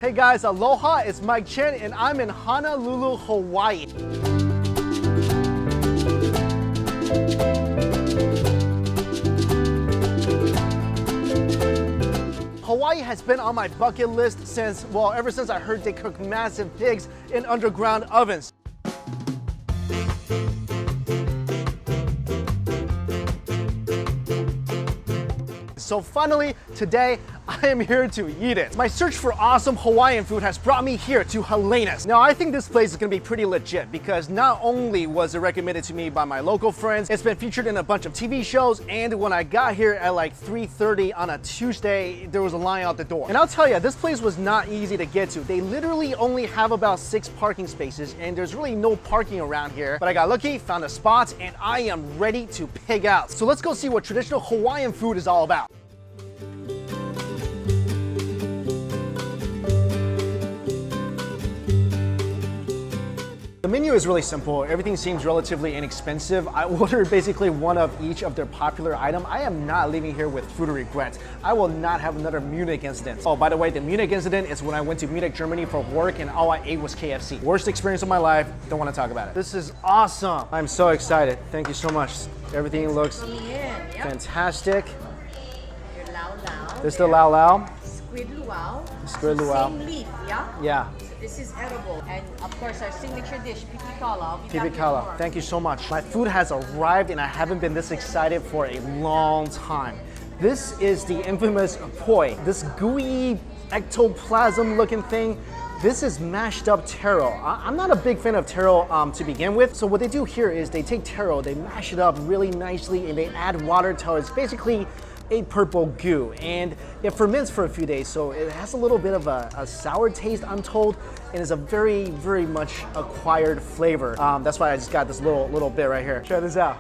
Hey guys, aloha, it's Mike Chen and I'm in Honolulu, Hawaii. Hawaii has been on my bucket list since, well, ever since I heard they cook massive pigs in underground ovens. So finally, today, I am here to eat it. My search for awesome Hawaiian food has brought me here to Helena's. Now, I think this place is gonna be pretty legit because not only was it recommended to me by my local friends, it's been featured in a bunch of TV shows, and when I got here at like 3:30 on a Tuesday, there was a line out the door. And I'll tell you, this place was not easy to get to. They literally only have about 6 parking spaces, and there's really no parking around here. But I got lucky, found a spot, and I am ready to pig out. So let's go see what traditional Hawaiian food is all about. The menu is really simple. Everything seems relatively inexpensive. I ordered basically one of each of their popular items. I am not leaving here with food regret. I will not have another Munich incident. Oh, by the way, the Munich incident is when I went to Munich, Germany for work and all I ate was KFC. Worst experience of my life. Don't want to talk about it. This is awesome. I'm so excited. Thank you so much. Everything looks fantastic. Your Laulau. This is the Laulau. Squid luau. Squid luau. Same leaf, yeah? Yeah. This is edible. And of course, our signature dish, Pipikaulua. Pipikaulua. Thank you so much. My food has arrived and I haven't been this excited for a long time. This is the infamous poi. This gooey ectoplasm looking thing. This is mashed up taro. I'm not a big fan of taro to begin with. So what they do here is they take taro, they mash it up really nicely and they add water till it's basically a purple goo, and it ferments for a few days, so it has a little bit of a sour taste, I'm told, and it's a very, very much acquired flavor. That's why I just got this little bit right here. Check this out.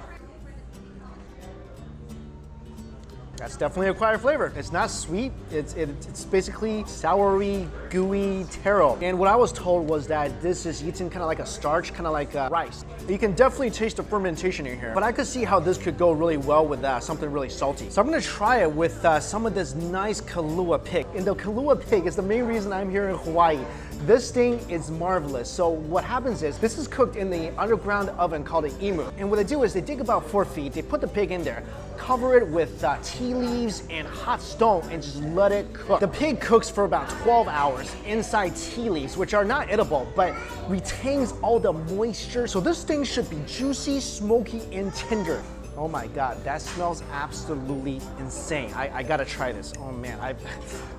That's definitely acquired flavor. It's not sweet. It's basically soury, gooey taro. And what I was told was that this is eaten kind of like a starch, kind of like rice. You can definitely taste the fermentation in here, but I could see how this could go really well with something really salty. So I'm gonna try it with some of this nice Kalua Pig. And the Kalua Pig is the main reason I'm here in Hawaii. This thing is marvelous. So what happens is, this is cooked in the underground oven called an imu. And what they do is they dig about 4 feet, they put the pig in there, cover it with tea leaves and hot stone and just let it cook. The pig cooks for about 12 hours inside tea leaves, which are not edible, but retains all the moisture. So this thing should be juicy, smoky, and tender. Oh my God, that smells absolutely insane. I gotta try this. Oh man, I've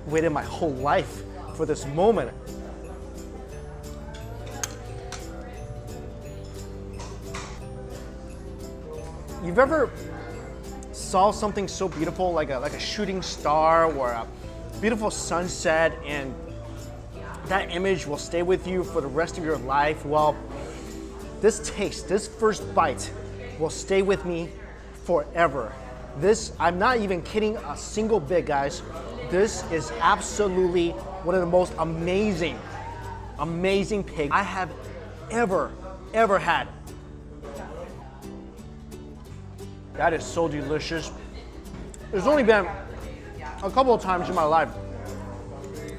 waited my whole life for this moment. You've ever saw something so beautiful like a shooting star or a beautiful sunset, and that image will stay with you for the rest of your life? Well, this taste, this first bite will stay with me forever. This, I'm not even kidding a single bit, guys. This is absolutely one of the most amazing pig I have ever had. That is so delicious. There's only been a couple of times in my life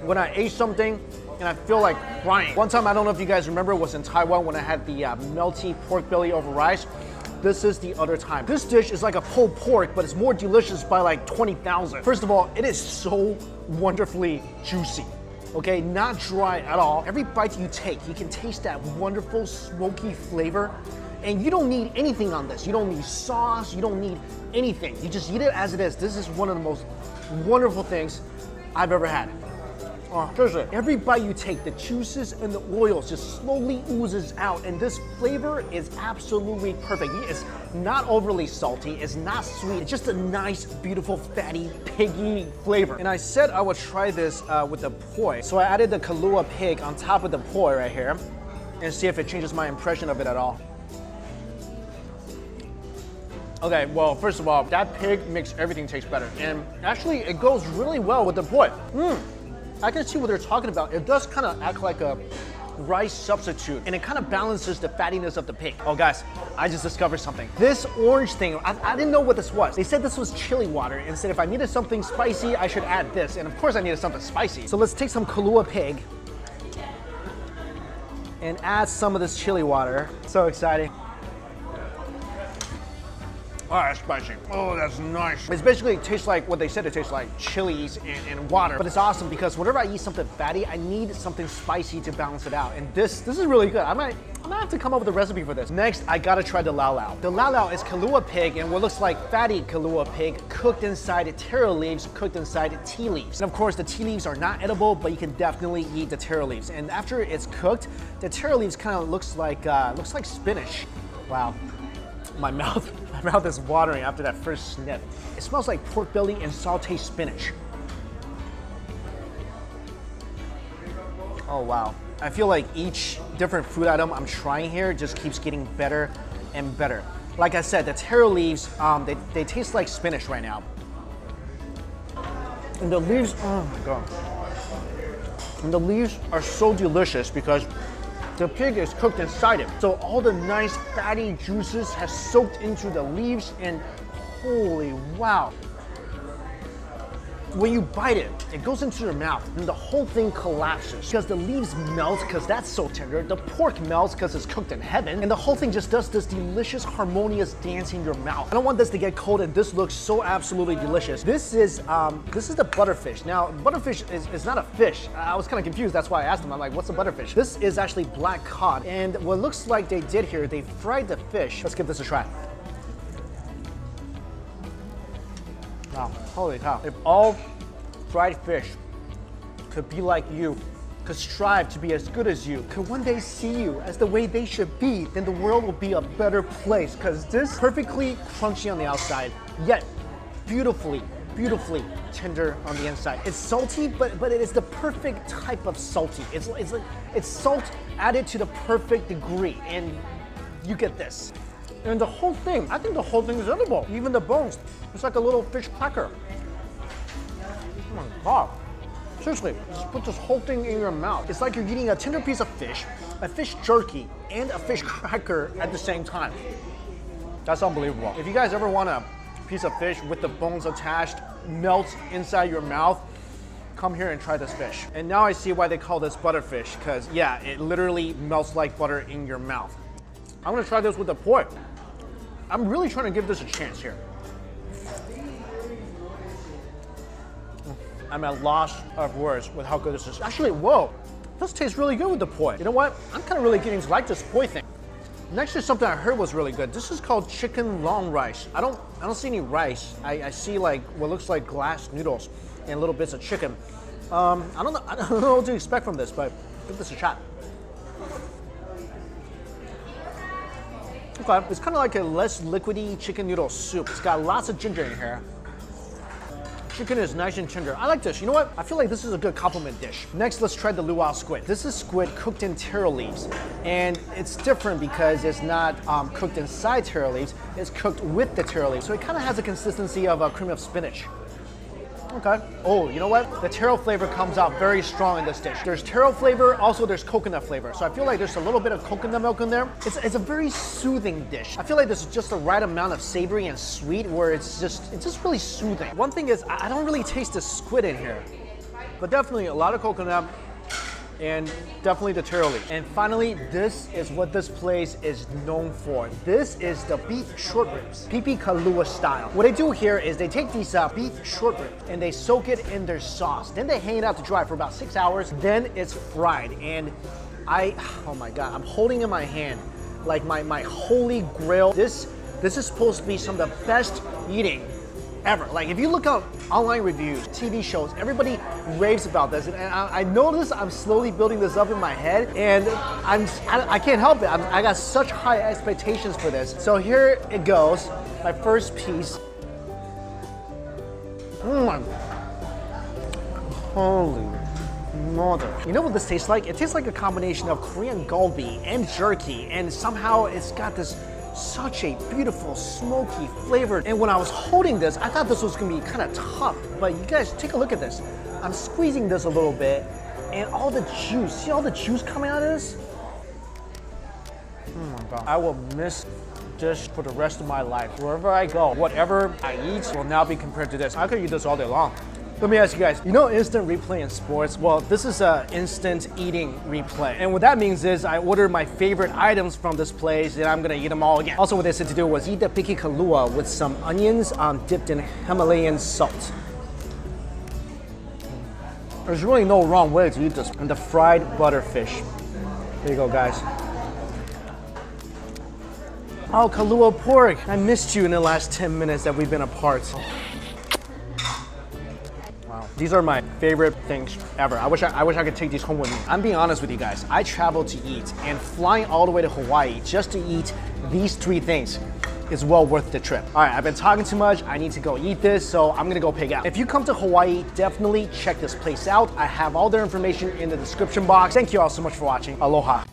when I ate something and I feel like crying. One time, I don't know if you guys remember, was in Taiwan when I had the melty pork belly over rice. This is the other time. This dish is like a pulled pork, but it's more delicious by like 20,000. First of all, it is so wonderfully juicy. Okay, not dry at all. Every bite you take, you can taste that wonderful smoky flavor. And you don't need anything on this. You don't need sauce, you don't need anything. You just eat it as it is. This is one of the most wonderful things I've ever had. Seriously, every bite you take, the juices and the oils just slowly oozes out, and this flavor is absolutely perfect. It's not overly salty, it's not sweet, it's just a nice, beautiful, fatty, piggy flavor. And I said I would try this with the poi. So I added the Kalua Pig on top of the poi right here, and see if it changes my impression of it at all. Okay, well, first of all, that pig makes everything taste better. And actually, it goes really well with the poi. I can see what they're talking about. It does kind of act like a rice substitute, and it kind of balances the fattiness of the pig. Oh guys, I just discovered something. This orange thing, I didn't know what this was. They said this was chili water, and said if I needed something spicy, I should add this. And of course I needed something spicy. So let's take some Kalua Pig, and add some of this chili water. So exciting. Oh, that's spicy. Oh, that's nice. It's basically, it tastes like what they said it tastes like, chilies and water. But it's awesome because whenever I eat something fatty, I need something spicy to balance it out. And this is really good. I might have to come up with a recipe for this. Next, I gotta try the Laulau. The Laulau is Kalua Pig and what looks like fatty Kalua Pig cooked inside taro leaves, cooked inside tea leaves. And of course, the tea leaves are not edible, but you can definitely eat the taro leaves. And after it's cooked, the taro leaves kind of looks like spinach. Wow. My mouth is watering after that first sniff. It smells like pork belly and sauteed spinach. Oh wow. I feel like each different food item I'm trying here just keeps getting better and better. Like I said, the taro leaves, they taste like spinach right now. And the leaves, oh my god. And the leaves are so delicious because the pig is cooked inside it. So all the nice fatty juices has soaked into the leaves and holy wow. When you bite it, it goes into your mouth and the whole thing collapses because the leaves melt because that's so tender. The pork melts because it's cooked in heaven and the whole thing just does this delicious harmonious dance in your mouth. I don't want this to get cold and this looks so absolutely delicious. This is the butterfish. Now, butterfish is not a fish. I was kind of confused. That's why I asked them. I'm like, what's a butterfish? This is actually black cod. And what looks like they did here, they fried the fish. Let's give this a try. Wow, holy cow. If all fried fish could be like you, could strive to be as good as you, could one day see you as the way they should be, then the world will be a better place. Because this perfectly crunchy on the outside, yet beautifully tender on the inside. It's salty, but it is the perfect type of salty. It's salt added to the perfect degree, and you get this. And the whole thing, I think the whole thing is edible. Even the bones, it's like a little fish cracker. Oh my god. Seriously, just put this whole thing in your mouth. It's like you're eating a tender piece of fish, a fish jerky, and a fish cracker at the same time. That's unbelievable. If you guys ever want a piece of fish with the bones attached, melt inside your mouth, come here and try this fish. And now I see why they call this butterfish, because yeah, it literally melts like butter in your mouth. I'm gonna try this with the poi. I'm really trying to give this a chance here. I'm at loss of words with how good this is. Actually, whoa, this tastes really good with the poi. You know what? I'm kind of really getting to like this poi thing. Next is something I heard was really good. This is called chicken long rice. I don't see any rice. I see like what looks like glass noodles and little bits of chicken. I don't know what to expect from this, but give this a shot. Okay, it's kind of like a less liquidy chicken noodle soup. It's got lots of ginger in here. Chicken is nice and tender. I like this. You know what? I feel like this is a good complement dish. Next, let's try the Luau Squid. This is squid cooked in taro leaves. And it's different because it's not cooked inside taro leaves. It's cooked with the taro leaves. So it kind of has a consistency of a cream of spinach. Okay. Oh, you know what? The taro flavor comes out very strong in this dish. There's taro flavor, also there's coconut flavor. So I feel like there's a little bit of coconut milk in there. It's a very soothing dish. I feel like there's just the right amount of savory and sweet where it's just really soothing. One thing is I don't really taste the squid in here, but definitely a lot of coconut and definitely the taro leaf. And finally, this is what this place is known for. This is the beef short ribs, Pipikaulua Style. What they do here is they take these beef short ribs and they soak it in their sauce. Then they hang it out to dry for about 6 hours. Then it's fried. And oh my God, I'm holding in my hand like my holy grail. This is supposed to be some of the best eating ever. Like if you look up online reviews, TV shows, everybody raves about this, and I notice I'm slowly building this up in my head, and I can't help it. I got such high expectations for this. So here it goes, my first piece. Holy mother. You know what this tastes like? It tastes like a combination of Korean galbi and jerky, and somehow it's got this such a beautiful, smoky flavor. And when I was holding this, I thought this was gonna be kind of tough, but you guys take a look at this. I'm squeezing this a little bit, and all the juice, see all the juice coming out of this? Oh my God. I will miss this for the rest of my life. Wherever I go, whatever I eat will now be compared to this. I could eat this all day long. Let me ask you guys, you know instant replay in sports? Well, this is an instant eating replay. And what that means is I ordered my favorite items from this place and I'm gonna eat them all again. Also what they said to do was eat the Pipikaulua with some onions dipped in Himalayan salt. There's really no wrong way to eat this. And the fried butterfish. There you go, guys. Oh, Kalua pork. I missed you in the last 10 minutes that we've been apart. Wow. These are my favorite things ever. I wish I could take these home with me. I'm being honest with you guys. I traveled to eat, and flying all the way to Hawaii just to eat these 3 things is well worth the trip. All right, I've been talking too much. I need to go eat this, so I'm gonna go pig out. If you come to Hawaii, definitely check this place out. I have all their information in the description box. Thank you all so much for watching. Aloha.